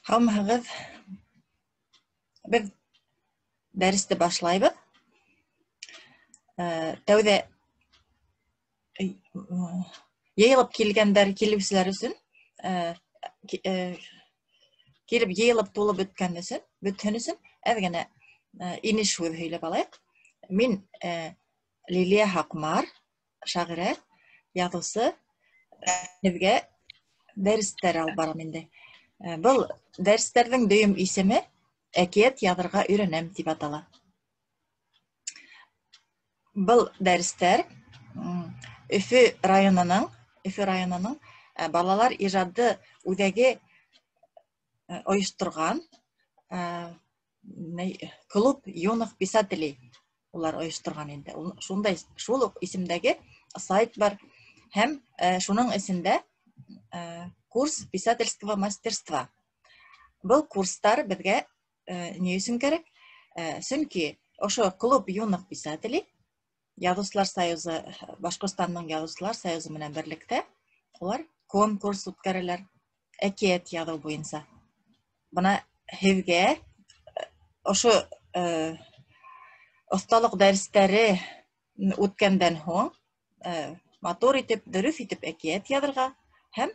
Хаммагыз biz derste başlayıp tövde yayılıp kelgenler kelipsiler üçün kelip yayılıp tolup ötken üçün bütün üçün evgene iniş öyle balayık. Min Liliya Hakmar şagire yazısı bizge dersler al baram indi. Bu derslerden düyüm ismi Ekiyet yazırga öğrenem dip atala. Bu dersler Üfü rayonunun balalar ijadı udagi oyuşturgan klub юных писателей ular oyuşturgan indi. Şunday şul isimdagi sayt var. Hem şunun içinde kurs писательского мастерства. Bu kurslar bizge ne üçün gerek? Çünkü oşo klub юных писателей Yazıçlar Sayızı, Başkırstan'ın Yazıçlar Sayızı bilen birlikte ular konkurs ötkärerler ekiyet yazı boyunca. Buna hevge oşo ustalık dersleri ötkenden hoň motor itip, dürüf itip ekiyet yazırga hem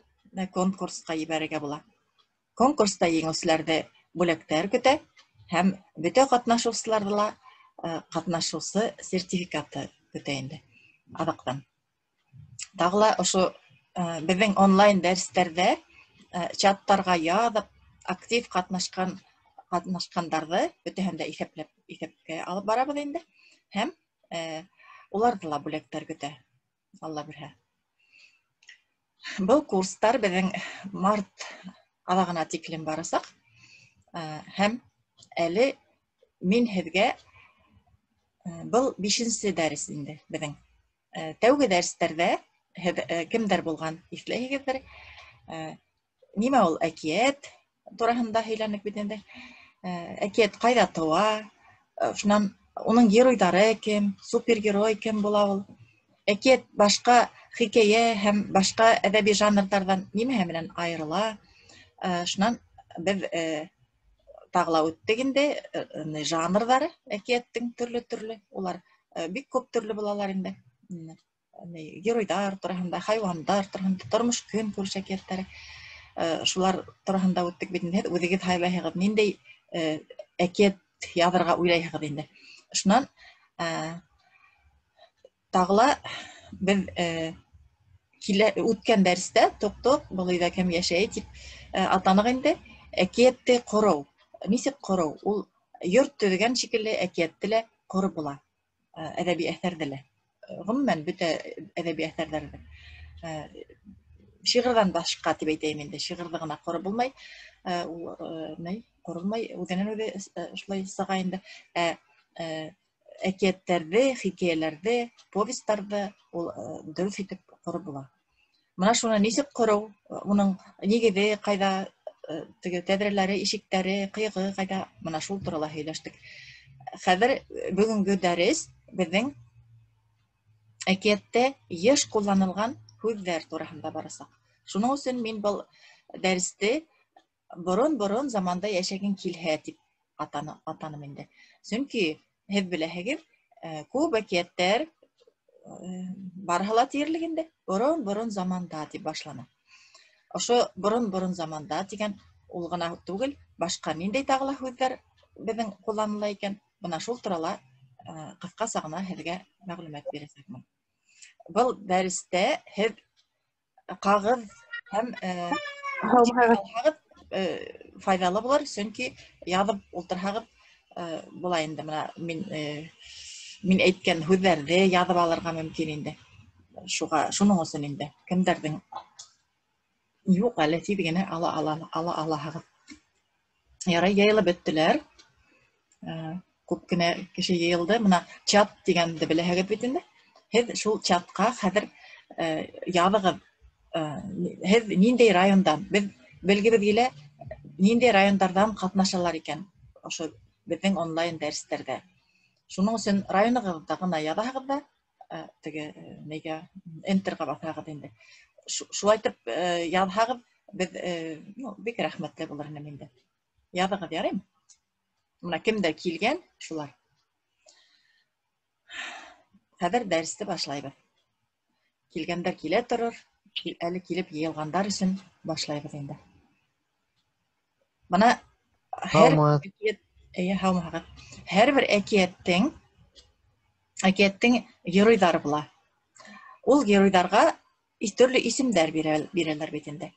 konkursga ýiberge bolar. Konkursda ýeňişlerde bölekler köte hem bütün gatnaşuwçylarla katnaşuwçy sertifikatı köteýindi adaktan. Dagla oşo biziň online derslerde chatlarga ýazyp aktiv katnaşkandardy ötehende isepke alyp barabыз indi. Hem ulardyla bölekler köte. Allah birhe. Bu kurslar biziň mart adagyna tiklim barasak hem eli min hevge bu 5-nji ders indi biziň. Täwgi derslerde kimder bolgan isleýigizler? Nime ol ekiyet turahynda heýlenip bitende. Ekiyet gaýda towa? Şundan onuň geroýdary kim? Supergeroy kim bola ol? Ekiyet başga hikaye hem başga edebi janrlardan nime bilen aýryla? Şundan biz tagla ötdeginde janrlary ekiyettiň türlü ular bik köp türlü bolalar indi. Geroýdar turahynda, haýwandar turahynda, turmuş gün görüş ekiyetleri şular turahynda ötdik bitinde özigiz haýlaýygyz nindej ekiyet ýazarga uýlaýygyz indi. Şundan tagla biz ötken derste tok bolyda kim ýaşaýy dip atanyk indi. Ekiyetdi gorow. Nisip gorow? Ul ýurt tödegen şekilde ekiyetdile gorup bolar. Edebi eserdile. Gymmen büte edebi eserlerde. Şigirden başga dip eýteýim indi. Şigirdi gana gorup bolmay, gorulmay, özünden öze şulay sagaýyndy. Ekiyetlerdi, hikaýelerde, povestlarda ol dürüf itip gorup bolar. Muna şuna nisip gorow? Onuň negidi gaýda tedreleri, işikleri, kıyığı gaýda muna şol turala heýleşdik. Häzir bugünkü ders biziň ekiyetde ýeş kullanylgan sözler turahynda barasak. Şunuň üçin men bu dersde boron zamanda ýaşagan kilhä dip atanım indi. Çünki hep bilehegiz köp ekiyetler barhalat ýerliginde boron zamanda dip başlanyp. Oşo boron zamanda digen ul gana tugul başka nindej tagla sözler biziň kullanıla eken buna şol turala kıska sagna herge maglumat beresekmin. Bu derste hep kağıt hem faydalı bolar çünki ýazyp ultyrhagyp bolaýyndy. Muna min eýtgen sözlerde ýazyp alyrga mümkin indi. Şunuň üçin indi. Kimderdiň Yok aleti digene ala. Yara yayılıp öttüler. Köpkine kişi yayıldı. Muna chat digende bile hagip bitinde. Hez şul chatga häzir ýazygy hez nindej raýondan biz belgili bile nindej raýondardan gatnaşalar eken oşo biziň online derslerde. Şunuň üçin raýonyňyzda gana ýazahygda tege nege enterga basagyz indi. Şu aytıp ýazhagyp Без бик рәхмәтле булыр инем инде. Яҙығыҙ, яраймы? Мына кемдер килгән, шулар. Хәҙер дәресте башлайбыҙ. Килгәндәр килә торор, әле килеп йыйылғандар өсөн башлайбыҙ инде. Бына һәр бер әкиәттең геройҙары була. Ул геройҙарға төрлө исемдәр бирәләр бит инде.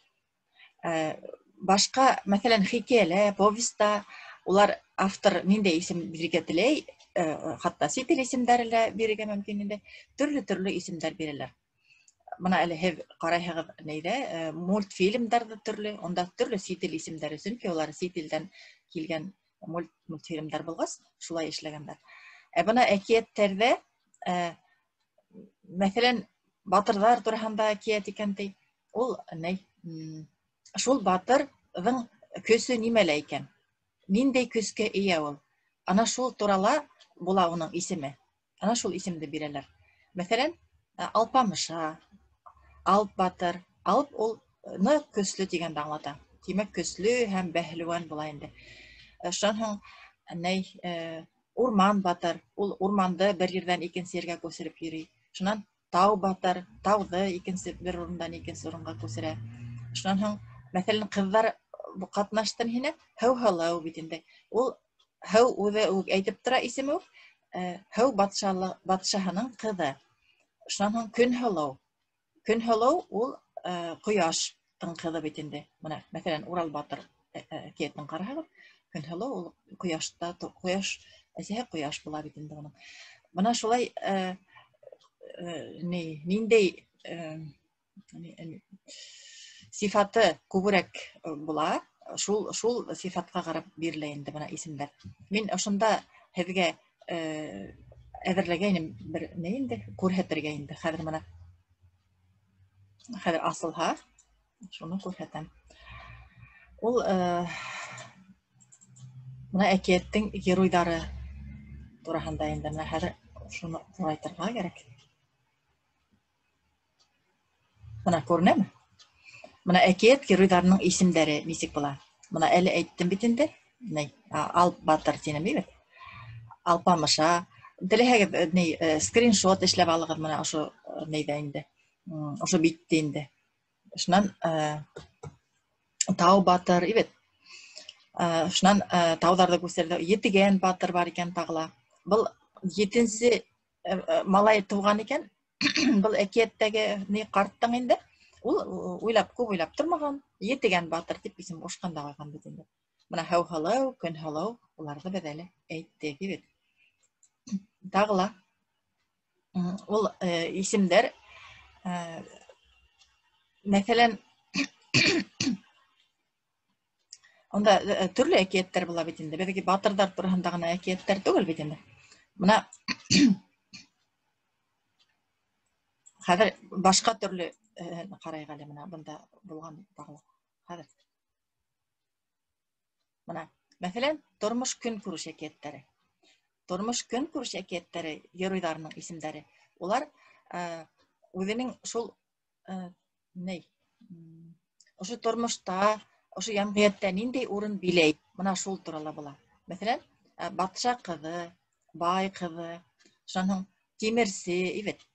Башҡа, мәҫәлән, хикәйәлә, повеста, улар автор ниндәй исем бирергә теләй, хатта сит ил исемдәре лә бирергә мөмкин инде. Төрлө исемдәр бирәләр. Бына әле һеҙ ҡарайһығыҙ нәйҙә, мультфильмдарҙы төрлө, онда төрлө сит ил исемдәре, сөнки улар сит илдән килгән мультфильмдар булғас, шулай эшләгәндәр. Бына әкиәттәрҙә, мәҫәлән, батырҙар тураһында әкиәт икән ти, ул шул батырҙың көсө нимәлә икән? Ниндәй көскә эйә ул? Ана шул турала була уның исеме. Ана шул исемде бирәләр. Мәҫәлән, Алпамыша, Алп батыр. Алп ул ныҡ көслө тигәнде аңлата. Тимәк, көслө һәм бәһлеүән була инде. Шунан һуң Урман батыр. Ул урманды бер ерҙән икенсе ергә күсереп йөрөй. Шунан Тау батыр. Тауҙы икенсе бер урындан икенсе урынға күсерә. Шунан һуң, мәҫәлән, ҡыҙҙар ҡатнаштын һине, Һыу бит инде. Ул һыу үҙе әйтеп тора исеме, һыу батшаһының ҡыҙы. Шунан һуң Көнһылыу. Көнһылыу ул ҡояштың ҡыҙы бит инде. Бына, мәҫәлән, Урал батыр әкиәтен ҡараһағыҙ, Көнһылыу ул әсәһе ҡояш була бит инде уның. Бына шулай ниндәй сифаты күберәк була, шул сифатҡа ҡарап бирелә инде бына исемдәр. Мин ошонда һеҙгә әҙерләгәйнем бер инде, күрһәтергә инде. Хәҙер асылһа, шуны күрһәтәм. Ул бына әкиәттең геройҙары тураһында инде. Хәҙер шуны ҡурайтырға кәрәк. Бына күренәме? Бына әкиәт геройҙарының исемдәре нисек була? Бына әле әйттем бит инде. Алп батыр тинем бит. Алпамыша. Теләһәгеҙ скриншот эшләп алығыҙ бына ошо нейҙә инде. Ошо битте инде. Шунан Тау батыр, ибет. Шунан тауҙарҙы күсерҙе. Етегән батыр бар икән тағыла. Был 7-нсе малай тыуған икән. Был әкиәттәге ҡарттың инде. Ул күп уйлап тормаған. Етегән батыр тип исем ҡушҡанда ҡуйған бит инде. Бына Һыуһылыу, Көнһылыу, уларҙы беҙ әле әйттек, ибет. Тағыла. Ул исемдәр, мәҫәлән, онда төрлө әкиәттәр була бит инде. Беҙҙеке батырҙар тураһында ғына әкиәттәр түгел бит инде. Бына хәҙер башҡа төрлө ҡарайыҡ әле бына бында булған тағыла. Хәҙер. Бына, мәҫәлән, тормош көнкүреш әкиәттәре. Тормош көнкүреш әкиәттәре геройҙарының исемдәре. Улар үҙенең шул ошо тормошта, ошо йәмғиәттә ниндәй урын биләй, бына шул турала була. Мәҫәлән, батша ҡыҙы, бай ҡыҙы, шунан һуң тимерсе, ибет.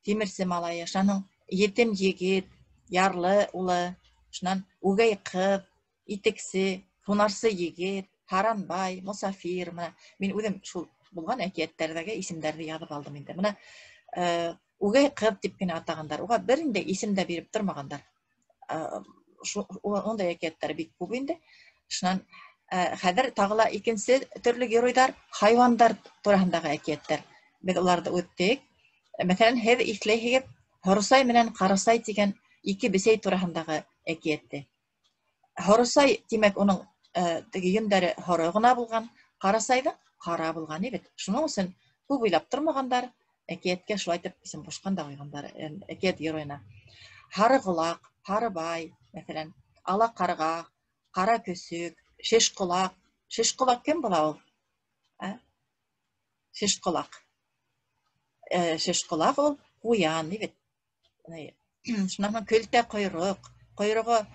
Тимерсе малайы, шунан һуң етем егет, ярлы улы, шунан үгәй ҡыҙ, итексе, һунарсы егет, һаранбай, мосафир. Мин үҙем шул булған әкиәттәрҙәге исемдәрҙе яҙып алдым инде. Бына үгәй ҡыҙ тип кенә атағандар. Уға бер ниндәй исем дә биреп тормағандар. Ондай әкиәттәр бик күп инде. Шунан хәҙер тағыла икенсе төрлө геройҙар, хайвандар тураһындағы әкиәттәр. Беҙ уларҙы үттек. Мәҫәлән, һеҙ иҫләйһегеҙ Һоросай менән Ҡарасай тигән ике бесәй тураһындағы әкиәтте. Һоросай, тимәк, уның йөндәре һоро ғына булған, Ҡарасайҙың ҡара булған, ибет. Шуның өсөн күп уйлап тормағандар, әкиәткә шулай итеп исем ҡушҡан да ҡуйғандар, әкиәт геройына. Һары ҡолаҡ, Һарыбай, мәҫәлән, Ала ҡарға, Ҡара көсөк, Шеш ҡолаҡ. Шеш ҡолаҡ кем була ул? Шеш ҡолаҡ. Шеш ҡолаҡ ул ҡуян, ибет. Шунан Көлтә ҡойроҡ, койрыгы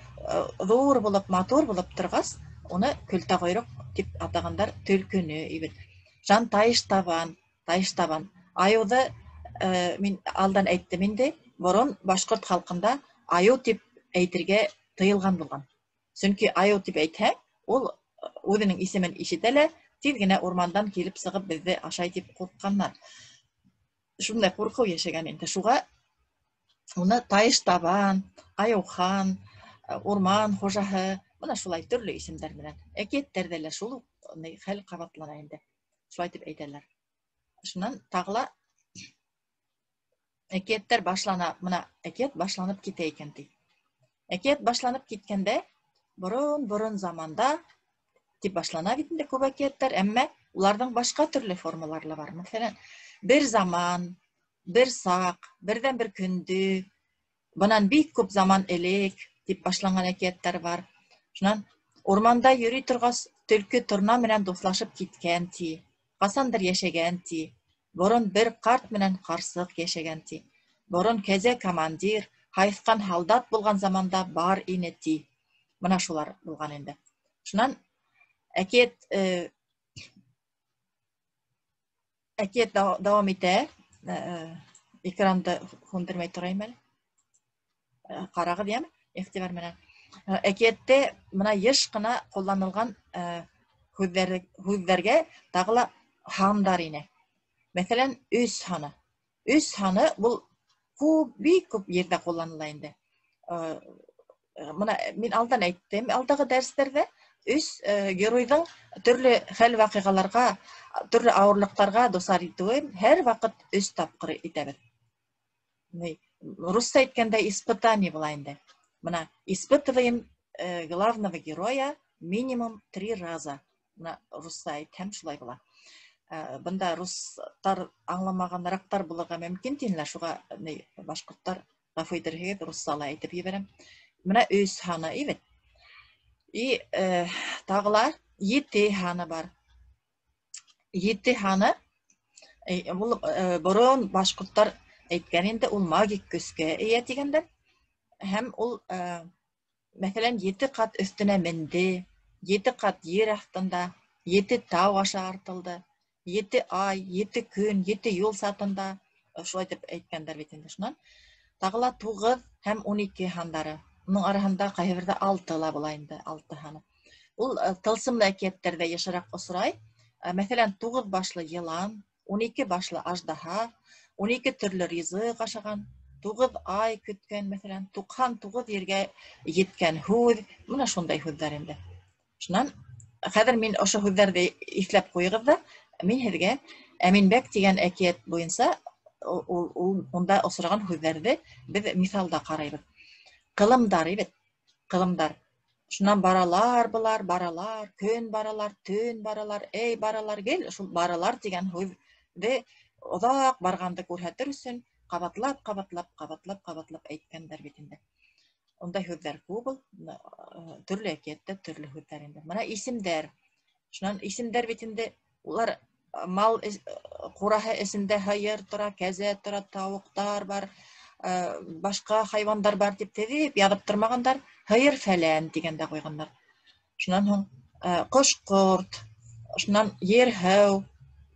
зур булып, матур булып торгас, уны көлтә койрык дип атагандар төлкөне ибет. Жан тайыш табан. Аюды мин алдан әйттем инде, борын башкорт халкында аю дип әйтергә тыйылган булган. Чөнки аю дип әйтһә, ул үзенең исемен ишетәлә, тиз генә урмандан килеп сыгып безне ашай дип куркканнар. Шундай курку яшәгән инде. Шуга уны тайыш табан, аюхан, урман хужаһы, менә шулай төрле исемдәр белән. Әкияттәрдә лә шул хәл кабатлана инде. Шулай дип әйтәләр. Шуннан тагыла әкияттәр башлана, менә әкият башланып китә икән ди. Әкият башланып киткәндә, борын заманда дип башлана бит инде күп әкияттәр, әмма уларның башка төрле формалары бар. Мәсәлән, бер заман, бер сак, бердән бер көндө, бунан бик күп заман элек дип башланган әкияттәр бар. Шуннан урманда йөри торгас, төлкө торна менән дуслашып киткән ти, касандыр яшәгән ти. Борын бер карт менән карсык яшәгән ти. Борын кәзә командир, хайыскан солдат булган заманда бар ине ти. Менә шулар булган инде. Шуннан әкият дәвам итә. Экранды хундырмай торайым әле. Карагыз, яме? Ихтибар менән. Әкиятте менә еш кына кулланылган һүзләргә тагыла хандар ине. Мәсәлән, үз ханы. Үз ханы бул бик күп ердә кулланыла инде. Менә мин алдан әйттем, алдагы дәресләрдә үз геройдың төрле хәл вакыйгаларга, төрле авырлыктарга дусар итүе һәр вакыт үз тапкыр итәбез. Русча әйткәндә испытание була инде. Менә испытываем главного героя минимум 3 раза. Менә русча әйтһәм шулай була. Бында рустар аңламаганрактар булырга мөмкин диләр, шуга башкортлар гафу итәргә русчала әйтеп җибәрәм. Менә үз ханы ибет. И тагыла 7 ханы бар. 7 ханы бул борын башкортлар әйткән инде, ул магик көскә ия дигәндер. Һәм ул мәсәлән 7 кат өстенә менде, 7 кат җир астында, 7 тау аша артылды, 7 ай, 7 көн, 7 юл сатында, шулай дип әйткәндер бит инде. Шуннан тагыла 9 һәм 12 хандары. Уның араһында кайбердә 6 ла була инде, 6 ханы. Ул тылсымлы әкияттәрдә ешрак осрай. Мәсәлән, 9 башлы йылан, 12 башлы аждаһа, 12 төрле ризык ашаган, 9 ай көткән, мәсәлән, 99 ергә җиткән һүз, менә шундай һүзләр инде. Шуннан хәзер мин ошо һүзләрне исләп куйыгыз да, мин һеҙгә Әминбәк дигән әкият буенча унда осраган һүзләрне без мисалда карайбыз. Кылымдар ибет, кылымдар. Шуннан баралар булар, баралар, көн баралар, төн баралар, эй баралар гел, шул баралар дигән һүзне озак барганды күрһәтер өчен кабатлап әйткәндер бит инде. Онда һүзләр күп, төрле әкиятта төрле һүзләр инде. Менә исемдәр. Шуннан исемдәр бит инде, улар мал кураһы эсендә һыер тора, кәзә тора, тавыктар бар, башка хайвандар бар дип тезеп язып тормагандар, һыер фәлән дигәндә куйганнар. Шуннан һуң кош-корт, шуннан ер-һыу,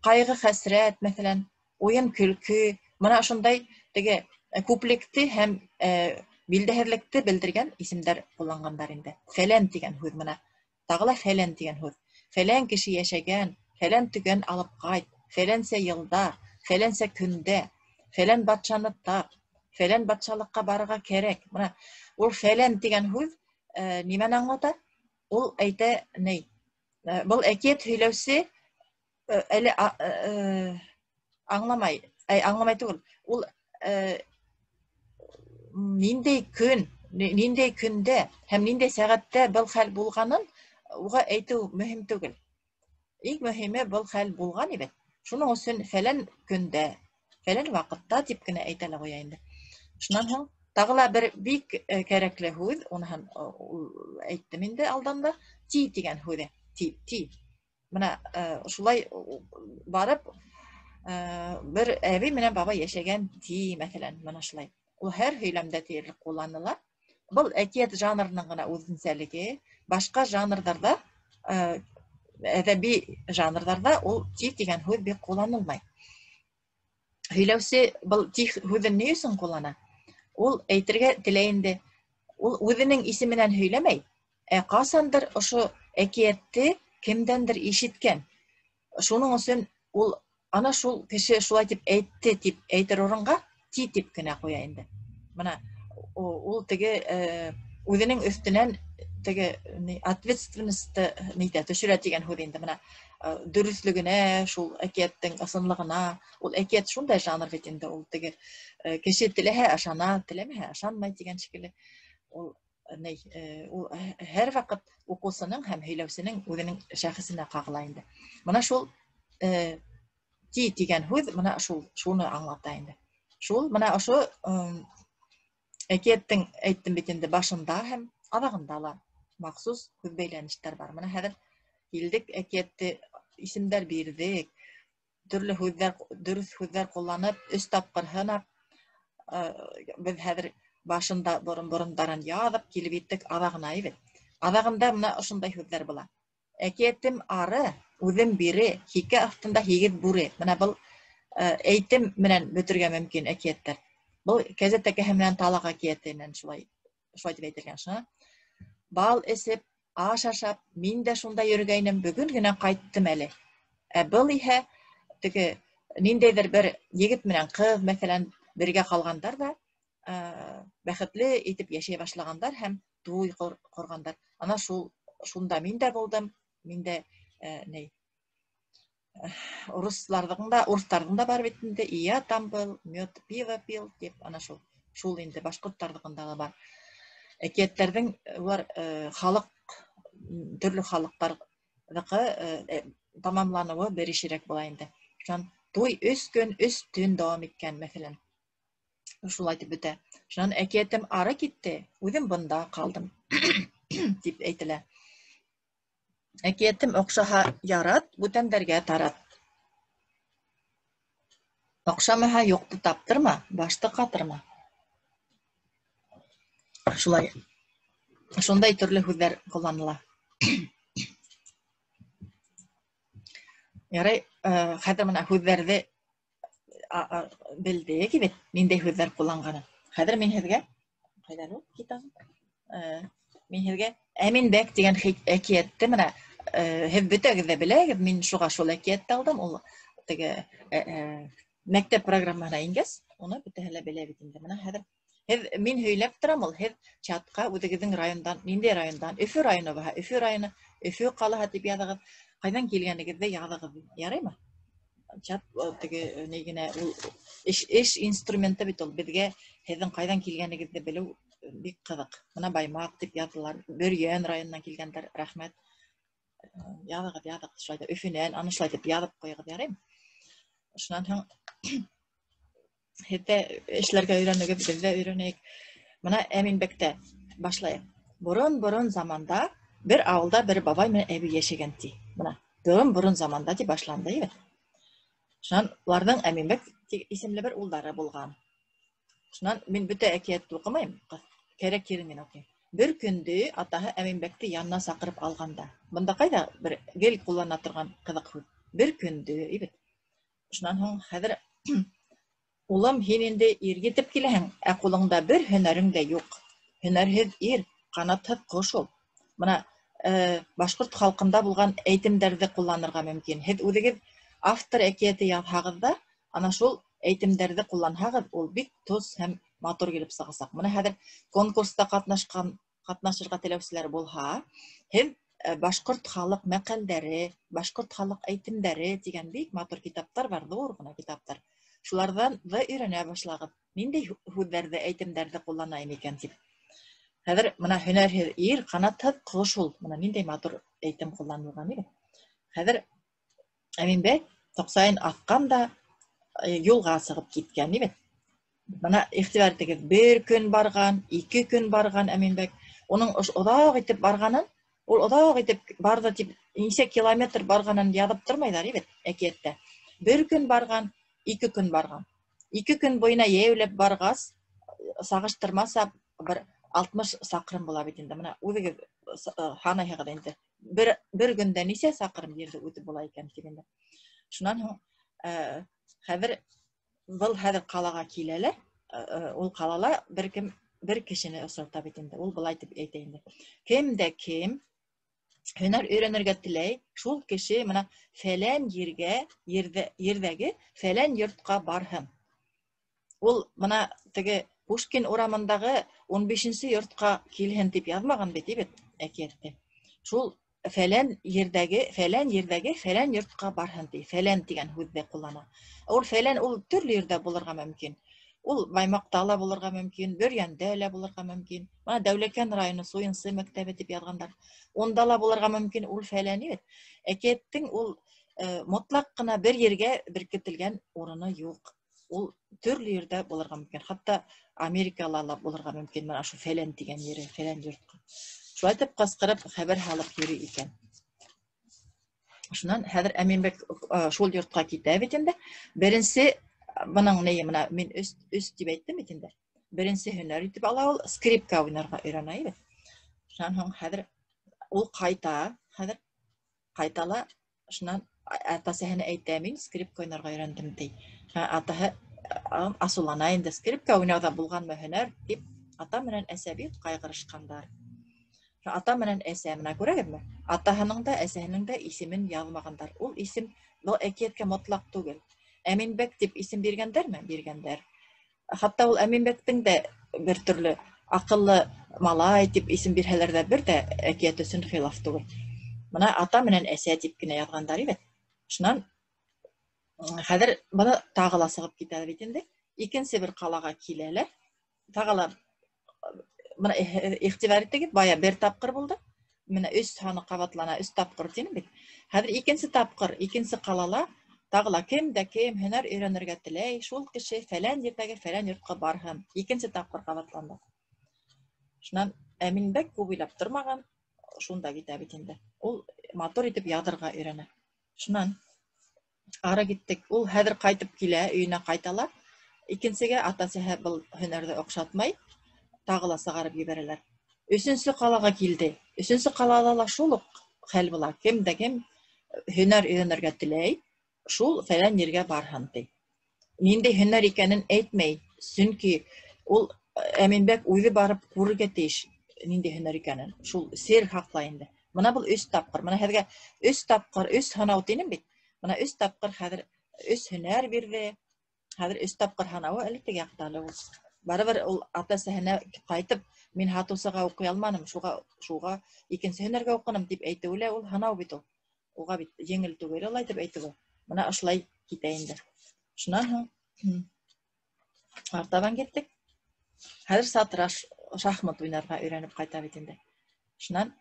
кайгы хәсрәт, мәсәлән, уен көлке, менә шундай теге күплекте һәм билдәһәрлекте белдергән исемдәр куллангандар инде. Фәлән дигән һүз менә. Тагыла фәлән дигән һүз. Фәлән кеше яшәгән, фәлән төгән алып кайт, фәләнсә елда, фәләнсә көндә, фәлән батшаны тап, фәлән батшалыкка барырга кирәк. Менә ул фәлән дигән һүз нимәне аңлата? Ул әйтә, бул әкият һөйләүсе әле аңламай түгел. Ул ниндәй көн, ниндәй көндә һәм ниндәй сәгатьтә был хәл булганын уга әйтү мөһим түгел. Иң мөһиме был хәл булган ибет. Шуның өчен фәлән көндә, фәлән вакытта дип кенә әйтәләр куя инде. Шуннан һуң тагыла бер бик кәрәкле һүз, уны әйттем инде алдан да, ти дигән һүз. Ти. Менә шулай барып бер әби менән баба яшәгән ти, мәсәлән, менә шулай. Ул һәр һөйләмдә тиерлек кулланыла. Бұл әкият жанрының ғына өзінсәлігі, башқа жанрдарда, әдәби жанрдарда ол тих деген һүз бик кулланылмай. Һөйләүсе бұл тих һүзен ни өсөн куллана? Ул әйтергә теләгәндә, ул үзенең исеменнән һөйләмәй, касандыр ошо әкиятте кемдәндер ишеткән. Шуның өчен ул ана шул кеше шулай дип әйтте дип әйтер урынга ти дип кенә куя инде. Менә ул теге үзенең өстенән теге ответственностьты нидә төшерә дигән һүз инде. Менә дөрестлегенә, шул әкияттең ысынлыгына, ул әкият шундай жанр бит инде, ул теге кеше теләһә ышана, теләмәһә ышанмай дигән шикелле. Ул ул һәр вакыт укучының һәм һөйләүченең үзенең шәхесенә кагыла инде. Менә шул ти дигән һүз менә шуны аңлата инде. Шул менә ошо әкияттең әйттем бит инде башында һәм аҙағында ла махсус һүз бәйләнештәр бар. Менә хәҙер килдек, әкиятте исемдәр бирдек, төрлө һүҙҙәр, дөрөҫ һүҙҙәр ҡулланып, 3 тапҡыр һынап, беҙ хәҙер башында борон-борондарын яҙып килеп еттек аҙағына ибет. Аҙағында менә ошондай һүҙҙәр була. Әкиәтем ары, үҙем бире, һике аҫтында 8 бүре. Менә был әйтем менән бөтөргә мөмкин әкиәттәр. Был кәзә тәкәһе менән талаҡ әкиәте менән шулай дип әйтелгән. Бал эсеп, аш ашап, мин дә шунда йөргәйнем, бөгөн генә ҡайттым әле. Был иһә теге ниндәйҙер бер егет менән ҡыҙ, мәҫәлән, бергә ҡалғандар да, бәхетле итеп йәшәй башлағандар һәм туй ҡорғандар. Ана шунда мин дә булдым, мин дә урыстарҙың да бар бит инде, и я там был, мед, пиво пил, дип, ана шул инде башҡорттарҙың да бар. Әкиәттәрҙең улар халыҡ, төрлө халыҡтарҙыҡы тамамланыуы беришерәк була инде. Шунан туй 3 көн, 3 төн дауам иткән, мәҫәлән. Шулай дип бөтә. Шунан әкиәтем ары китте, үҙем бында ҡалдым, дип әйтелә. Әкиәтем оҡшаһа ярат, бүтәндәргә тарат. Оҡшамаһа юҡты таптырма, башты ҡатырма. Шулай. Шундай төрлө һүҙҙәр ҡулланыла. Ярай, хәҙер менә һүҙҙәрҙе белдек бит, ниндәй һүҙҙәр ҡулланғанын. Хәҙер мин һеҙгә, ҡайҙа ул китабым? Мин һеҙгә Әминбәк дигән әкиәтте менә һеҙ бөтәгеҙ ҙә беләгеҙ, мин шуға шул әкиәтте алдым, ул теге мәктәп программаһына ингәс, уны бөтәһе лә белә бит инде. Менә хәҙер мин һөйләп торам, ул һеҙ чатҡа үҙегеҙҙең райондан, ниндәй райондан, Өфө районы булһа, Өфө районы, Өфө ҡалаһы тип яҙығыҙ, ҡайҙан килгәнегеҙҙе яҙығыҙ, яраймы? Чат теге ни генә ул эш инструменты бит ул, беҙгә һеҙҙең ҡайҙан килгәнегеҙҙе белеү бик ҡыҙыҡ. Бына Баймаҡ дип яҙҙылар, Бөрйән районынан килгәндәр, рәхмәт. Яҙығыҙ, шулай да Өфөнән, аны шулай дип яҙып ҡуйығыҙ, яраймы? Шунан һуң һеҙ дә эшләргә өйрәнегеҙ, беҙ ҙә өйрәнәйек. Бына Әминбәктә башлайыҡ. Борон заманда бер ауылда бер бабай менән әбей йәшәгән ти. Бына борон заманда дип башланды, ебет. Шунан уларҙың Әминбәк исемле бер улдары булған. Шунан мин бөтә әкиәтте уҡымайым, кәрәк ерен генә уҡыйым. Бер көндө атаһы Әминбәкте янына саҡырып алғанда, бында ҡайҙа бер гел ҡуллана торған ҡыҙыҡ һүҙ. Бер көндө, ибет. Шунан һуң хәҙер улым, һин инде ир етеп киләһең, ә ҡулыңда бер һөнәрең дә юҡ. Һөнәрһеҙ ир, ҡанатһыҙ ҡош ул. Бына башҡорт халҡында булған әйтемдәрҙе ҡулланырға мөмкин. Һеҙ үҙегеҙ автор әкиәте яҙһағыҙ да, ана шул әйтемдәрҙе ҡулланһағыҙ, ул бик тос һәм матур килеп сығасаҡ. Бына хәҙер конкурста ҡатнашырға теләүселәр булһа, һеҙ башҡорт халыҡ мәҡәлдәре, башҡорт халыҡ әйтемдәре тигән бик матур китаптар бар, ҙур ғына китаптар. Шуларҙан да өйрәнә башлағыҙ. Ниндәй һүҙҙәрҙе, әйтемдәрҙе ҡулланайым икән тип. Хәҙер мына һөнәрһеҙ ир, ҡанатһыҙ ҡош ул. Мына ниндәй матур әйтем ҡулланылған иде. Хәҙер Әминбәк тоҡсайын аҫҡан да юлға сығып киткән, ибет. Бына иғтибар итегеҙ, бер көн барған, 2 көн барған Әминбәк. Уның оҙаҡ итеп барғанын, ул оҙаҡ итеп барҙы тип, нисә километр барғанын яҙып тормайҙар, ибет, әкиәттә. Бер көн барған, 2 көн барған. 2 көн буйына йәйәүләп барғас, сағыштырмаса, бер 60 сақырым була бит инде. Мына үзегез ханайга инде. Bir günde ничә сақырым yerде үтеп була икән дигәндә. Шуннан һуң хәзер был хәзер калага киләләр. Ул калала bir кешене осрата бит инде. Ул булай дип әйтә инде. Кем дә кем һөнәр өйрәнергә теләй, шул кеше менә фәлән ердәге фәлән йортка барһын. Ул менә теге Пушкин урамындагы 15-нче йортка килһен дип язмаган бит әкиятте. Шул фәлән ердәге фәлән йортка барһын ди. Фәлән дигән һүзне куллана. Ул фәлән ул төрле ердә булырга мөмкин. Ул Баймакта ла булырга мөмкин, Бөрьәндә лә булырга мөмкин. Менә Дәүләкән районы Суйынсы мәктәбе дип язгандар. Онда ла булырга мөмкин ул фәлән бит. Әкияттең ул мотлак кына бер ергә беркетелгән урыны юк. Ул төрле ердә булырга мөмкин. Хатта Америкала ла булырга мөмкин. Менә шу фәлән дигән ере, фәлән йортка. Шулай дип кыскырып хәбәр халык йөри икән. Шуннан хәзер Әминбәк шул йортка китә бит инде. Беренче моның нәйе менә мин үст дип әйттем бит инде. Беренче һөнәр итеп ала ул скрипка уйнарга өйрәнә иде. Шуннан һуң хәзер ул кайтала, шуннан атасыһына әйтә, мин скрипка уйнарга өйрәндем ди. Атаһы асулана инде, скрипка уйнарда булганмы һөнәр дип ата менән әсә бик кайгырышкандар. Ата менән әсә менә күрәгезме? Атаһының да, әсәһенең дә исемен язмагандар. Ул исем бу әкияткә мотлак түгел. Әминбәк дип исем биргәндәрме? Биргәндәр. Хатта ул Әминбәктең дә бер төрле акыллы малай дип исем бирһәләр дә бер дә әкият өчен хилаф түгел. Менә ата менән әсә дип кенә язгандар иде. Шуннан хәзер баны тагыла сыгып китә бит инде. Икенче бер калага киләләр. Тагыла менә ихтибар иттегез, бая бер тапкыр булды. Менә 3 саны кабатлана, 3 тапкыр дидем бит. Хәзер икенче тапкыр, икенче калала тагыла кем дә кем һөнәр өйрәнергә теләй, шул кеше фәлән җирдәге фәлән йортка барһын. Икенче тапкыр кабатланды. Шуннан Әминбәк күп уйлап тормаган, шунда китә бит инде. Ул мотор итеп ядырга өйрәнә. Шуннан ары киттек. Ул хәзер кайтып килә, өенә кайтала. Икенчегә атасыһы был һөнәрне охшатмай, тагыла сыгарып җибәрәләр. Өченче калага килде. Өченче калада ла шул ук хәл була. Кем дә кем һөнәр өйрәнергә теләй, шул фәлән ергә барһын ди. Нинди һөнәр икәнен әйтмәй, чөнки ул Әминбәк үзе барып күрергә тиеш нинди һөнәр икәнен. Шул сер хаклай инде. Менә бу 3 тапкыр. Менә хәзергә 3 тапкыр 3 һанау тинем бит. Менә 3 тапкыр хәзер 3 һөнәр бирде. Хәзер 3 тапкыр һанавы әле теге якталы ул. Барыбер ул атасыһына кайтып, мин хатусыга укый алманым, шуга икенче һөнәргә укыным дип әйтүле ул һанау бит ул. Уга бит җиңел түгел алай дип әйтү. Менә ашлай китә инде. Шуннан артабан киттек. Хәзер сатраш, шахмат уйнарга өйрәнеп кайта бит инде. Шуннан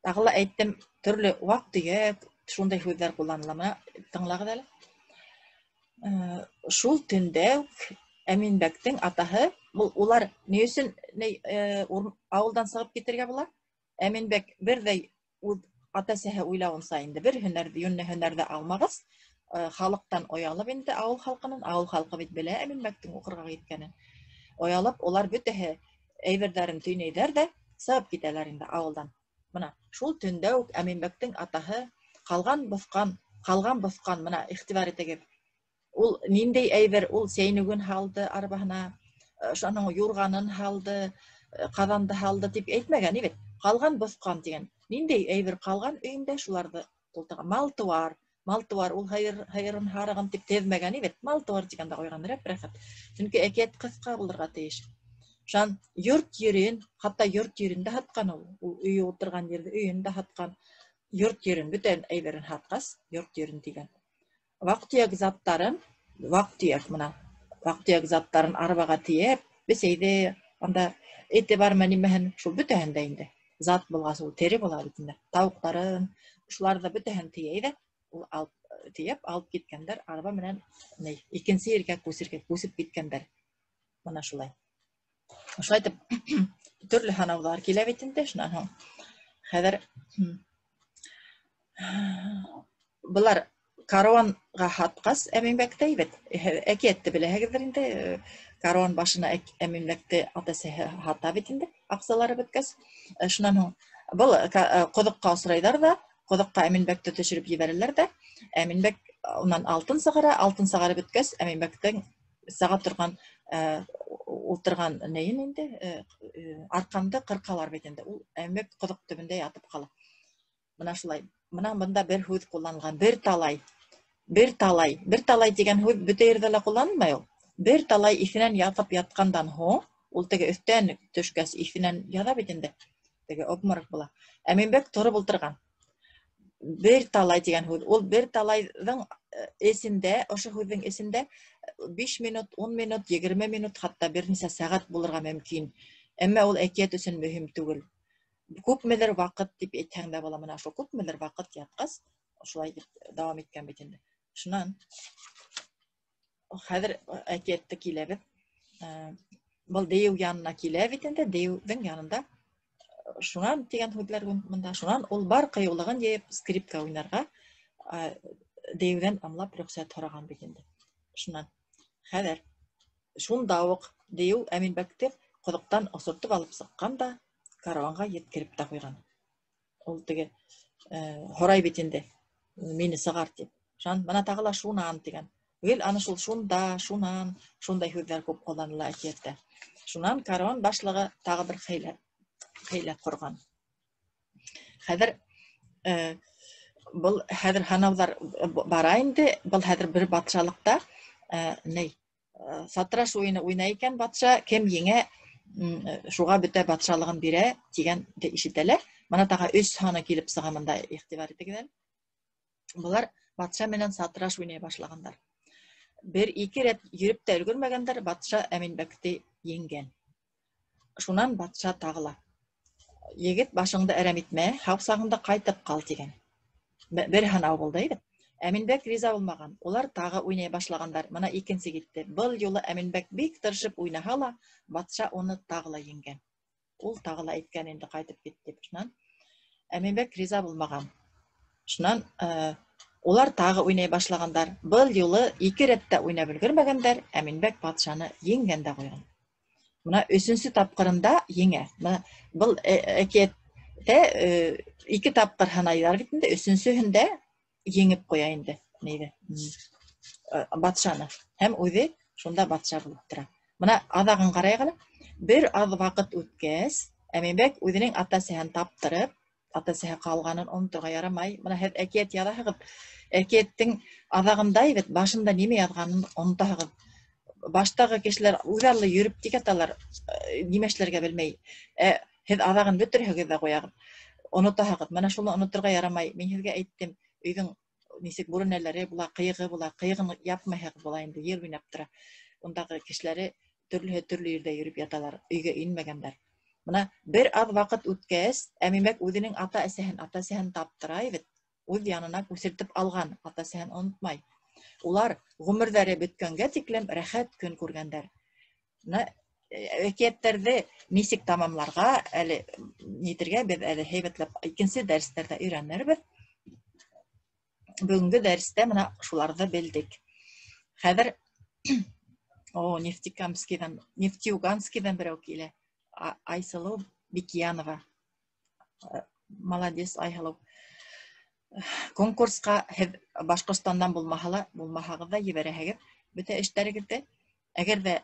тагыла әйттем, төрле вак-төяк, шундай һүзләр кулланыла. Менә тыңлагыз әле. Шул төндә Әминбәктең атаһы, улар ни өчен авылдан сыгып китергә була? Әминбәк бердәй атасыһы уйлавынса инде бер һөнәрде алмагыз, халыктан оялып инде авыл халкы бит белә Әминбәктең укырга киткәнен. Оялып, олар бөтәһе әйберләрен төйнәйдәр дә сыгып китәләр инде авылдан. Менә шул төндә үк Әминбәктең атаһы калган боскан, менә ихтибар итегез. Ул ниндәй әйбер, ул сәйнүген һалды арбаһына, шуның юрганын һалды, казанды һалды дип әйтмәгән бит. Калган боскан дигән. Ниндәй әйбер калган өендә шуларны тултырган. Малтуар ул хайрын харыгын дип тезмәгән бит. Малтуар дигәндә куйган рәхәт. Чөнки әкият кыска булырга тиеш. Шан йорт йөрен, хатта йорт йөрендә хаткан ул. Ул өйе утырган җирдә өендә хаткан. Йорт йөрен бүтән әйберен хаткас, йорт йөрен дигән. Вак-төяк заттарын арбага тиеп, бесәйде, анда эте бармы нимәһен, шул бөтәһен дә инде. Зат булгас ул тере була бит инде. Тавыкларын, шуларда бөтәһен тиеп, ул алып киткәндәр, арба менән икенче ергә күсеп киткәндәр. Менә шулай. Шулай дип төрле һанаулар килә бит инде, шуннан һуң хәзер булар карванга хаткас Әминбәктә бит. Әкиятте беләһегездер инде. Карван башына Әминбәкте атасы хата бит инде. аксалары беткәс, шунан һуң был ҡоҙоҡҡа осрайҙар ҙа, ҡоҙоҡҡа Әминбәкте төшөрөп ебәрәләр ҙә, Әминбәк унан алтын сығара бөткәс, Әминбәктең саға торған ултырған нейен инде, арҡанды ҡырҡалар бит инде. Ул Әминбәк ҡоҙоҡ төбөндә ятып ҡала. Мына шулай. Мына бында бер һүҙ ҡулланған, бер талай. Бер талай тигән һүҙ бөтә ерҙә лә ҡулланылмай ул. Бер талай иҫенән ятып ятҡандан һуң, ул теге өҫтән төшкәс иҫенән яҙа бит инде. Теге обморок була. Әминбәк тороп ултырған. Бер талай тигән һүҙ. Ул бер талайҙың эсендә, ошо һүҙҙең эсендә 5 минут, 10 минут, 20 минут, хатта бер нисә сәғәт булырға мөмкин. Әммә ул әкиәт өсөн мөһим түгел. Күпмелер ваҡыт тип әйтһәң дә була, мына шул күпмелер ваҡыт ятҡас, шулай дауам иткән бит инде. Шунан хәҙер әкиәтте киләбеҙ. Был дейеү янына килә бит инде, дейеүҙең янында шунан тигән һүҙләр бында. Шунан ул бар ҡыйыулығын йыйып скрипка уйнарға дейеүҙән ымлап рөхсәт һораған бит инде. Шунан хәҙер шунда уҡ дейеү Әминбәкте ҡоҙоҡтан осортоп алып сыҡҡан да каруанға еткереп тә ҡуйған. Ул теге һорай бит инде, мине сығар тип. Шунан бына тағы ла шунан тигән. Гел аны шул шунда, шунан, шундай һүҙҙәр күп ҡулланыла әкиәттә. Шунан каруан башлығы тағы бер хәйлә ҡорған. Хәҙер был хәҙер һанауҙар бара инде, был хәҙер бер батшалыҡта сатраш уйыны уйнай икән батша, кем еңә шуға бөтә батшалығын бирә тигәнде ишетәләр. Мына тағы 3 һаны килеп сыға, мында иғтибар итегеҙ. Былар батша менән сатраш уйнай башлағандар. Бер-ике рәт йөрөп тә өлгөрмәгәндәр, батша Әминбәкте еңгән. Шунан батша тағыла. Егет башыңды әрәм итмә, һаусағыңда ҡайтып ҡал тигән. Бер һанау булды иде. Әминбәк риза булмаған. Улар тағы уйнай башлағандар. Мына икенсе китте. Был юлы Әминбәк бик тырышып уйнаһа ла, батша уны тағы ла еңгән. Ул тағы ла әйткән инде ҡайтып кит дип. Шунан Әминбәк риза булмаған. Шунан улар тағы уйнай башлағандар. Был юлы 2 рәттә уйнап өлгөрмәгәндәр. Әминбәк батшаны еңгән дә ҡуйған. Мына 3-нче тапҡырында еңә. Был әкиәттә 2 тапҡыр һанайҙар бит инде, 3-нсеһендә еңеп ҡуя инде батшаны. Һәм үҙе шунда батша булып тора. Мына аҙағын ҡарайыҡ әле. Бер аҙ ваҡыт үткәс, Әминбәк үҙенең ата-әсәһен таптырып, ата-әсәһе ҡалғанын оноторға ярамай. Мына һеҙ әкиәт яҙаһығыҙ. Әкиәттең аҙағында бит башында нимә яҙғанын онотаһығыҙ. Баштағы кешеләр үҙаллы йөрөп тик аталар, нимә эшләргә белмәй. Һеҙ аҙағын бөтөрһөгөҙ ҙә ҡуяғыҙ. Онотаһығыҙ. Мына шуны оноторға ярамай. Мин һеҙгә әйттем, өйҙөң нисек бүрәнәләре була, ҡыйығы була. Ҡыйығын япмайһығыҙ була инде, ер уйнап тора. Ундағы кешеләре төрлө ерҙә йөрөп яталар, өйгә инмәгәндәр. Мына бер аҙ ваҡыт үткәс, Әминбәк үҙенең ата-әсәһен таптыра бит. Үҙ янына күсертеп алған, ата-әсәһен онотмай. Улар ғүмерҙәре бөткәнгә тиклем рәхәт көн күргәндәр. Әкиәттәрҙе нисек тамамларға, әле нитергә беҙ әле һәйбәтләп икенсе дәрестәрҙә өйрәнербеҙ. Бөгөнгө дәрестә мына шуларҙы белдек. Хәҙер Нефтеюганскиҙан берәү килә. Айсылыу Бикиянова. Молодец, Айһылыу. Конкурсҡа һеҙ Башҡортостандан булмаһағыҙ ҙа ебәрәһегеҙ бөтә эштәрегеҙҙе. Әгәр ҙә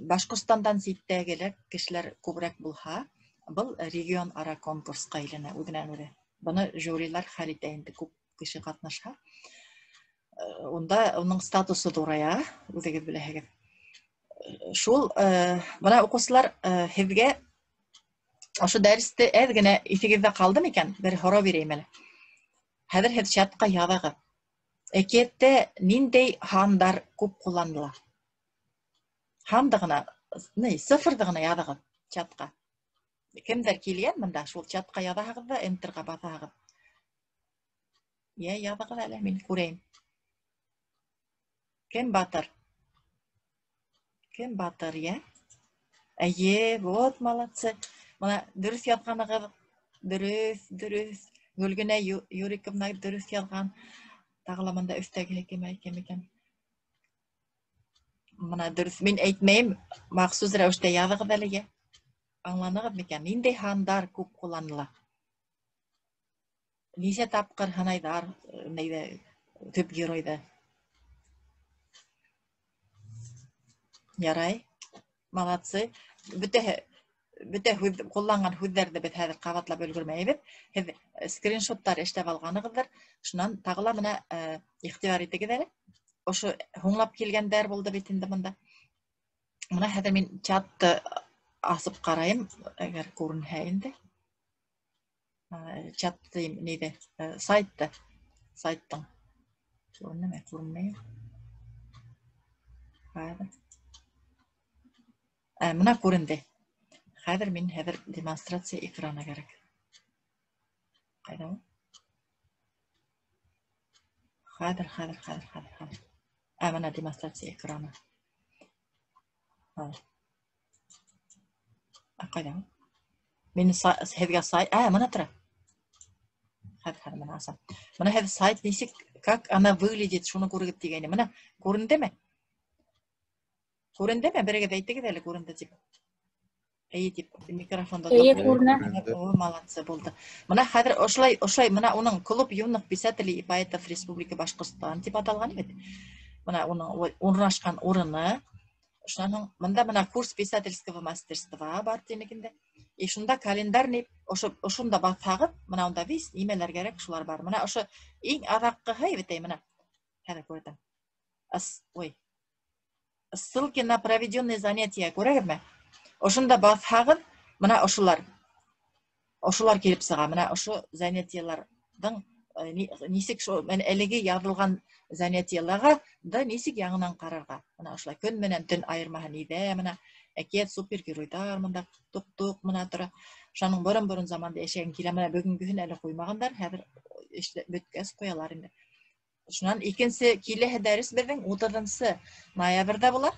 Башҡортостандан ситтәгеләр кешеләр күберәк булһа, был регион ара конкурсҡа әйләнә үҙенән үҙе. Быны жюрилар хәл итә инде, күп кеше ҡатнаша. Унда уның статусы ҙурая, үҙегеҙ беләһегеҙ. Шул бына уҡыусылар һеҙгә ошо дәресте әҙ генә иҫегеҙҙә ҡалдымы икән? Бер һорау бирәйем әле. Хәҙер һеҙ чатҡа яҙығыҙ. Әкиәттә ниндәй һандар күп ҡулланыла? Һанды ғына, сифырҙы ғына яҙығыҙ чатҡа. Кемдәр килгән бында? Шул чатҡа яҙаһығыҙ ҙа энтерға баҫаһығыҙ. Яҙығыҙ әле, мин күрәйем. Кем батыр? Кем батыр, Әйе, вот, молодцы. Мына дөрөҫ яҙғанығыҙ, дөрөҫ. Гөлгенә Юриковна дөрөҫ яҙған. Тағы ла мында өҫтәгеһе кем икән? Мына дөрөҫ, мин әйтмәйем, махсус рәүештә яҙығыҙ әле. Аңланыгыз микән? Ниндәй һандар күп кулланыла? Нисә тапкыр һанайдар, нәйдә төп геройды? Ярай. Молодцы. Бөтә кулланган һүҙҙәрҙе беҙ хәҙер ҡабатлап өлгөрмәйбеҙ. Һеҙ скриншоттар эшләп алғанығыҙҙыр. Шунан тағы ла менә иғтибар итегеҙ әле. Ошо һуңлап килгәндәр булды бит инде бында. Менә хәҙер мин чатты асып ҡарайым, әгәр күренһә инде. Чатты нейҙе, сайтты. Сайттың. Күренәме, күренмәй. Хәҙер. Менә күренде. Хәҙер мин демонстрация экраны кәрәк. Ҡайҙа ул? Хәҙер. Менә демонстрация экраны. Ҡайҙа ул? Мин һеҙгә сайт... Менә тора. Хәҙер менә асам. Менә һеҙ сайт нисек, как она выглядит, шуны күрегеҙ тигәйне. Менә күрендеме? Күрендеме? Берегеҙ әйтегеҙ әле күренде тип. Тип микрофонда күренә. Молодцы булды. Менә хәҙер ошолай менә уның клуб юных писателей и поэтов Республики Башҡортостан тип аталған бит. Менә уның урынлашҡан урыны. Шунан мында менә курс писательского мастерства бар тинегендә. И шунда календарь ошонда баҫһағыҙ, менә унда вис нимәләр кәрәк, шулар бар. Менә ошо иң аҙаҡҡыһы бит менә. Хәҙер күрәм. Ссылки на проведенные занятия күрәгеҙме? Ошонда баҫһағыҙ, менә ошолар килеп сыға. Менә ошо занятияларҙың нисек әлеге яҙылған занятияларға да нисек яңынан ҡарарға. Менә ошолай көн менән төн айырмаһы ниҙә, менә әкиәт супергеройҙар мында туҡ-туҡ менә тора. Шуның борон заманда йәшәгән килә, менә бөгөнгөһөн әле ҡуймағандар, хәҙер бөткәс ҡуялар инде. Шунан икенсе киләһе дәрес беҙҙең 30 ноябрҙә була.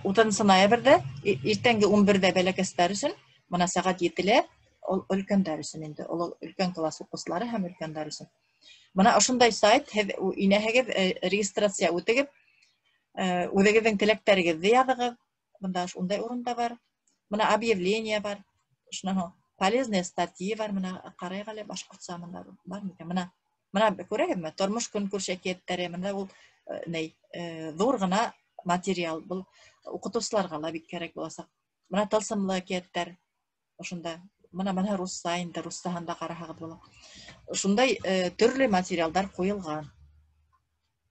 30 ноябрҙә, иртәнге 11-дә бәләкәстәр өсөн, менә сәғәт 7-лә ул өлкәндәр өсөн инде, ул өлкән класс уҡыусылары һәм өлкәндәр өсөн. Менә ошондай сайт, һеҙ инәһегеҙ, регистрация үтегеҙ, үҙегеҙҙең теләктәрегеҙҙе яҙығыҙ, бында ундай урында бар. Менә объявление бар, шунан полезные статьи бар, менә ҡарайыҡ әле башҡортса мында бар микән? Менә күрәһегеҙме? Тормош көнкүреш әкиәттәре, менә ул ҙур ғына материал, был уҡытыусыларға ла бик кәрәк буласаҡ. Менә тылсымлы әкиәттәр, ошонда, менә русса инде, руссаһында ҡараһағыҙ була. Шундай төрлө материалдар ҡуйылған.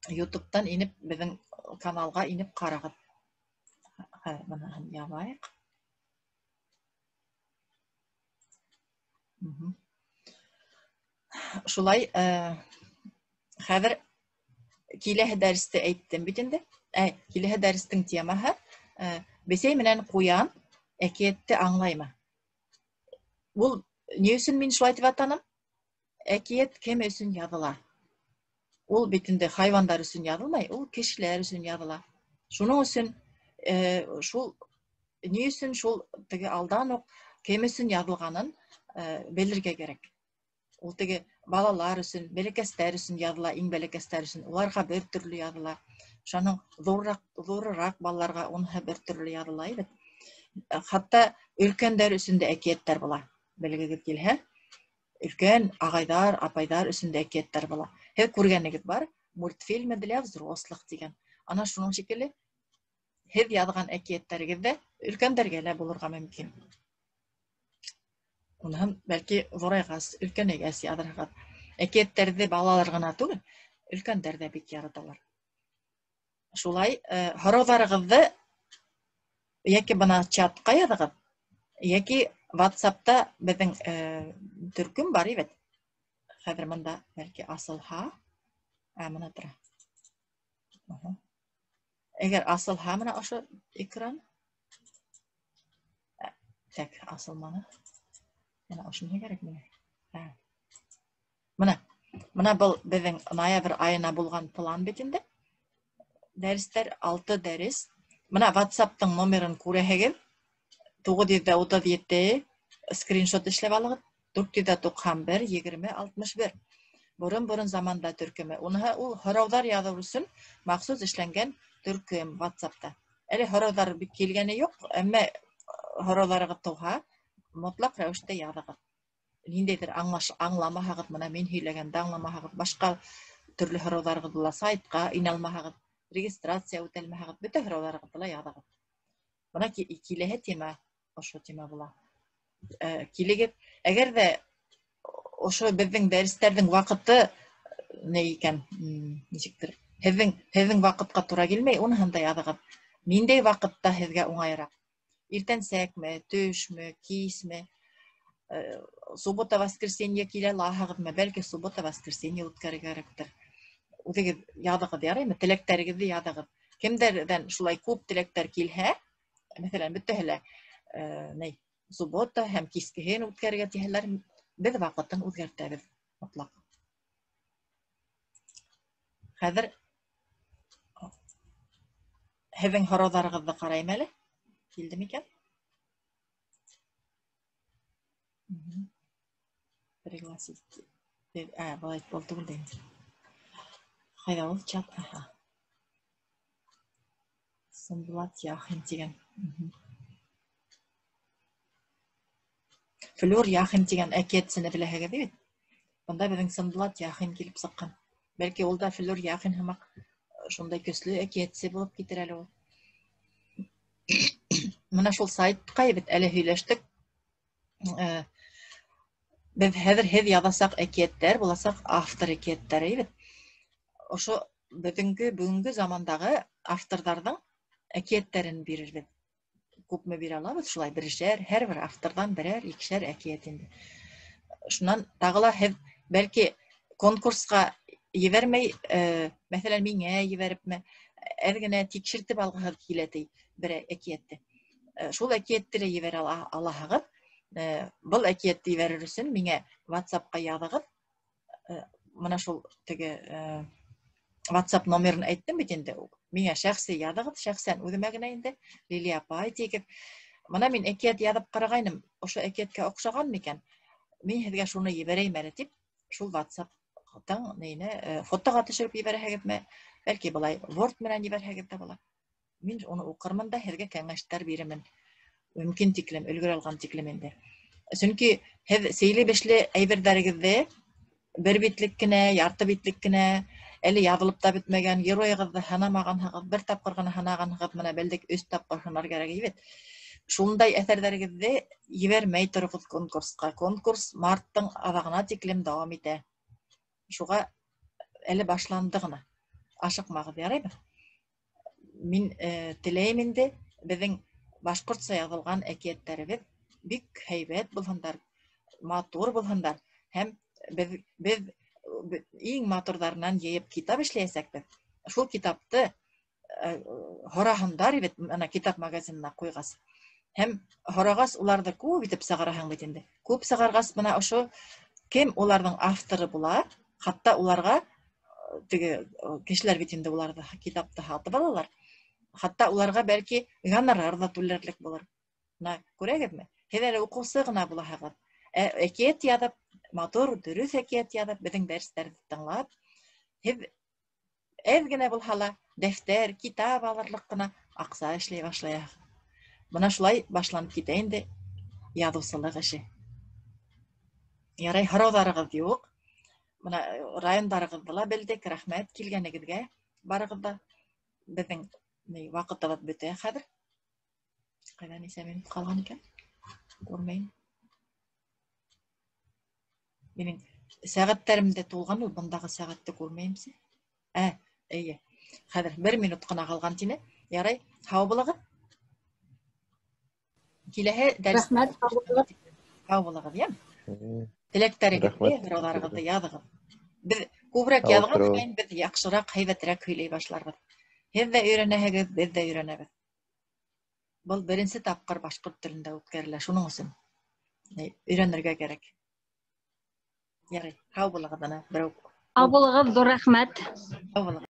Ютубтан инеп, беҙҙең каналға инеп ҡарағыҙ. Быныһын ябайыҡ. Шулай, хәҙер киләһе дәресте әйттем бит инде. Киләһе дәрестең темаһы бесәй менән ҡуян әкиәтте аңлаймы? Ул ни өсөн мин шулай тип атаным? Әкиәт кем өсөн яҙыла? Ул бит инде хайвандар өсөн яҙылмай, ул кешеләр өсөн яҙыла. Шуның өсөн ни өсөн шул теге алдан уҡ кем өсөн яҙылғанын белергә кәрәк. Ул теге балалар өсөн, бәләкәстәр өсөн яҙыла, иң бәләкәстәр өсөн. Уларға бер төрлө яҙыла. Шуның ҙурыраҡ балаларға уныһы бер төрлө яҙыла бит. Хатта өлкәндәр өсөн дә әкиәттәр була. Белгегеҙ килһә, өлкән ағайҙар, апайҙар өсөн дә әкиәттәр була. Һеҙ күргәнегеҙ бар, мультфильмы для взрослых тигән. Ана шуның шикелле, һеҙ яҙған әкиәттәрегеҙҙә өлкәндәргә лә булырға мөмкин. Уныһын бәлки ҙурайғас, өлкәнәйгәс яҙырһығыҙ. Әкиәттәрҙе балалар ғына түгел, өлкәндәр ҙә бик яраталар. Шулай, һорауҙарығыҙҙы йәки бына чатҡа яҙығыҙ, йәки WhatsApp'та беҙҙең төркөм бар бит. Хәҙер мында бәлки асылһа, менә тора. Әгәр асылһа, менә ошо экран. Так, асылманы. Менә ошоны кәрәк миңә. Менә был беҙҙең ноябрь айына булған план бит инде. Дәрестәр 6 дәрес. Менә WhatsApp'тың номерын күрәһегеҙ. 937 скриншот эшләп алығыҙ. 491-20-61. Борон заманда төркөмө. Уныһы ул һорауҙар яҙыу өсөн махсус эшләнгән төркөм WhatsApp'та. Әле һорауҙар бик килгәне юҡ, әммә һорауҙарығыҙ тыуһа, мотлаҡ рәүештә яҙығыҙ. Ниндәйҙер аңламаһағыҙ, бына мин һөйләгәндә аңламаһағыҙ, башҡа төрлө һорауҙарығыҙ була, сайтҡа инә алмаһағыҙ, регистрация үтәлмәһәгеҙ, бөтә һорауҙарығыҙҙы ла яҙығыҙ. Бына киләһе тема ошо тема була. Килегеҙ, әгәр ҙә ошо беҙҙең дәрестәрҙең ваҡыты ни икән, нисектер, һеҙҙең ваҡытҡа тура килмәй, уныһын да яҙығыҙ. Ниндәй ваҡытта һеҙгә уңайыраҡ? Иртәнсәкме, төшмө, кисме? Суббота, воскресенье килә алаһығыҙмы? Бәлки суббота, воскресенье үткәрергә кәрәктер. Үҙегеҙ яҙығыҙ, яраймы? Теләктәрегеҙҙе яҙығыҙ. Кемдәрҙән шулай күп теләктәр килһә, мәҫәлән, бөтәһе лә суббота һәм кискеһен үткәрергә тиһәләр, беҙ ваҡытын үҙгәртәбеҙ мотлаҡ. Хәҙер һеҙҙең һорауҙарығыҙҙы ҡарайым әле. Килдеме икән? Пригласить. Былай был түгел инде. Ҡайҙа ул чат? Сымбулат Яхин тигән. Флёр Яхин тигән әкиәтсене беләһегеҙ бит? Бында беҙҙең Сымбулат Яхин килеп сыҡҡан. Бәлки ул да Флёр Яхин һымаҡ шундай көслө әкиәтсе булып китер әле ул. Мына шул сайтҡа бит әле һөйләштек. Беҙ хәҙер һеҙ яҙасаҡ әкиәттәр, буласаҡ автор әкиәттәре бит. Ошо бөгөнгө замандағы авторҙарҙың әкиәттәрен бирербеҙ. Күпме бирә алабыҙ шулай, берешәр, һәр бер авторҙан берәр, икешәр әкиәт инде. Шунан тағы ла һеҙ бәлки конкурсҡа ебәрмәй, мәҫәлән, миңә ебәрепме, әҙ генә тикшертеп алғыһыҙ килә ти бер әкиәтте. Шул әкиәтте лә ебәрә алаһығыҙ. Был әкиәтте ебәрер өсөн миңә WhatsApp-ҡа яҙығыҙ. Мына шул теге WhatsApp номерын әйттем бит инде. Миңә шәхси яҙығыҙ, шәхсән үҙемә генә инде, Лилия апай тигеҙ. Мына мин әкиәт яҙып ҡарағайным, ошо әкиәткә оҡшаған микән? Мин һеҙгә шуны ебәрәйем әле тип, шул WhatsApp-тың фотоға төшөрөп ебәрәһегеҙме, бәлки былай Word менән ебәрһәгеҙ дә була. Мин уны уҡырмын да һеҙгә кәңәштәр биремен. Мөмкин тиклем, өлгөрә алған тиклем инде. Сөнки һеҙ сейле-бешле әйберҙәрегеҙҙе бер битлек кенә, ярты битлек кенә, әле яҙылып та бөтмәгән, геройығыҙҙы һанамағанһығыҙ, бер тапҡыр ғына һанағанһығыҙ, мына бәлдек 3 тапҡыр һанар кәрәк бит. Шундай әҫәрҙәрегеҙҙе ебәрмәй тороғоҙ конкурсҡа. Конкурс марттың аҙағына тиклем дауам итә. Шуға әле башланды ғына. Ашыҡмағыҙ, яраймы? Мин теләйем инде беҙҙең башҡортса яҙылған әкиәттәребеҙ бик һәйбәт булһындар, матур булһындар, һәм беҙ иң матурҙарынан йыйып китап эшләйәсәкбеҙ. Шул китапты һораһындар бит, ана китап магазинына ҡуйғас. Һәм һорағас, уларҙы күп итеп сығараһың бит инде. Күп сығарғас, бына ошо кем уларҙың авторы була, хатта уларға теге кешеләр бит инде уларҙы китапты һатып алалар. Хатта уларға бәлки гонорар ҙа түләрлек булыр. Күрәгеҙме? Һеҙ әле уҡыусы ғына булаһығыҙ. Әкиәт яҙып, матур, дөрөҫ әкиәт яҙып, беҙҙең дәрестәрҙе тыңлап, һеҙ әҙ генә булһа ла дәфтәр, китап алырлыҡ ҡына аҡса эшләй башлаяһығыҙ. Бына шулай башланып китә инде яҙыусылыҡ эше. Ярай, һорауҙарығыҙ юҡ. Бына райондарығыҙҙы ла белдек, рәхмәт килгәнегеҙгә барығыҙ да. Беҙҙең ваҡытыбыҙ бөтә хәҙер. Ҡайҙа нисә минут ҡалған икән? Күрмәйем. Минең сәғәттәремдә тулған ул, бындағы сәғәтте күрмәйемсе. Эйе. Хәҙер 1 минут ҡына ҡалған тине. Ярай, һау булығыҙ. Киләһе дәрес. Рәхмәт, һау булығыҙ, йәм. Теләктәрегеҙҙе, һорауҙарығыҙҙы яҙығыҙ. Беҙ күберәк яҙған һайын беҙ яҡшыраҡ, һәйбәтерәк һөйләй башларбыҙ. Һеҙ ҙә өйрәнәһегеҙ, беҙ ҙә өйрәнәбеҙ. Был 1-нсе тапҡыр башҡорт телендә үткәрелә, шуның өсөн өйрәнергә кәрәк. Ярай, һау булығыҙ ана берәү. Һау булығыҙ, ҙур рәхмәт. Һау булығыҙ.